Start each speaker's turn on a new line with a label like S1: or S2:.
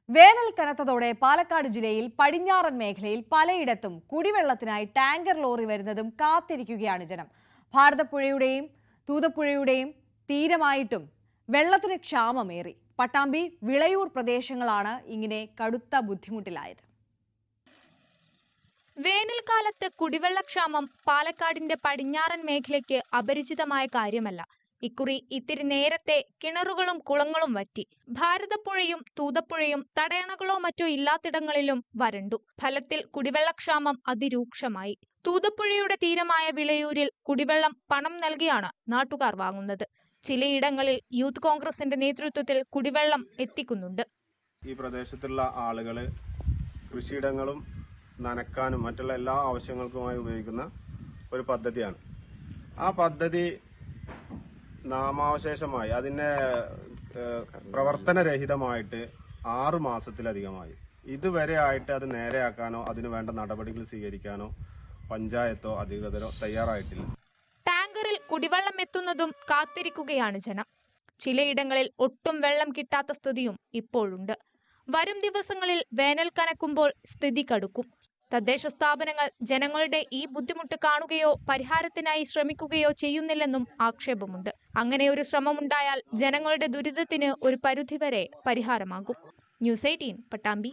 S1: വേനൽ കനത്തതോടെ പാലക്കാട് ജില്ലയിൽ പടിഞ്ഞാറൻ മേഖലയിൽ പലയിടത്തും കുടിവെള്ളത്തിനായി ടാങ്കർ ലോറി വരുന്നതും കാത്തിരിക്കുകയാണ് ജനം. ഭാരതപ്പുഴയുടെയും തൂതപ്പുഴയുടെയും തീരമായിട്ടും വെള്ളത്തിന് ക്ഷാമമേറി. പട്ടാമ്പി, വിളയൂർ പ്രദേശങ്ങളാണ് ഇങ്ങനെ കടുത്ത ബുദ്ധിമുട്ടിലായത്.
S2: വേനൽക്കാലത്ത് കുടിവെള്ളക്ഷാമം പാലക്കാടിന്റെ പടിഞ്ഞാറൻ മേഖലയ്ക്ക് അപരിചിതമായ കാര്യമല്ല. ഇക്കുറി ഇത്തിരി നേരത്തെ കിണറുകളും കുളങ്ങളും വറ്റി. ഭാരതപ്പുഴയും തൂതപ്പുഴയും തടയണകളോ മറ്റോ ഇല്ലാത്തിടങ്ങളിലും വരണ്ടു. ഫലത്തിൽ കുടിവെള്ളക്ഷാമം അതിരൂക്ഷമായി. തൂതപ്പുഴയുടെ തീരമായ വിളയൂരിൽ കുടിവെള്ളം പണം നൽകിയാണ് നാട്ടുകാർ വാങ്ങുന്നത്. ചിലയിടങ്ങളിൽ യൂത്ത് കോൺഗ്രസിന്റെ നേതൃത്വത്തിൽ കുടിവെള്ളം എത്തിക്കുന്നുണ്ട്.
S3: ഈ പ്രദേശത്തുള്ള ആളുകൾ കൃഷിയിടങ്ങളും നനക്കാനും മറ്റുള്ള എല്ലാ ആവശ്യങ്ങൾക്കുമായി ഉപയോഗിക്കുന്ന ഒരു പദ്ധതിയാണ്. ആ പദ്ധതി നാമാവശേഷമായി അതിനെ പ്രവർത്തനരഹിതമായിട്ട് 6 മാസത്തിലധികമായി. ഇതുവരെ ആയിട്ട് അത് നേരെയാക്കാനോ അതിനു വേണ്ട നടപടികൾ സ്വീകരിക്കാനോ പഞ്ചായത്തോ അധികൃതരോ തയ്യാറായിട്ടില്ല.
S2: ടാങ്കറിൽ കുടിവെള്ളം എത്തുന്നതും കാത്തിരിക്കുകയാണ് ജനം. ചിലയിടങ്ങളിൽ ഒട്ടും വെള്ളം കിട്ടാത്ത സ്ഥിതിയും ഇപ്പോഴുണ്ട്. വരും ദിവസങ്ങളിൽ വേനൽ കനക്കുമ്പോൾ സ്ഥിതി കടുക്കും. തദ്ദേശ സ്ഥാപനങ്ങൾ ജനങ്ങളുടെ ഈ ബുദ്ധിമുട്ട് കാണുകയോ പരിഹാരത്തിനായി ശ്രമിക്കുകയോ ചെയ്യുന്നില്ലെന്നും ആക്ഷേപമുണ്ട്. അങ്ങനെ ഒരു ശ്രമമുണ്ടായാൽ ജനങ്ങളുടെ ദുരിതത്തിന് ഒരു പരിധിവരെ പരിഹാരമാകും. ന്യൂസ് 18 പട്ടാമ്പി.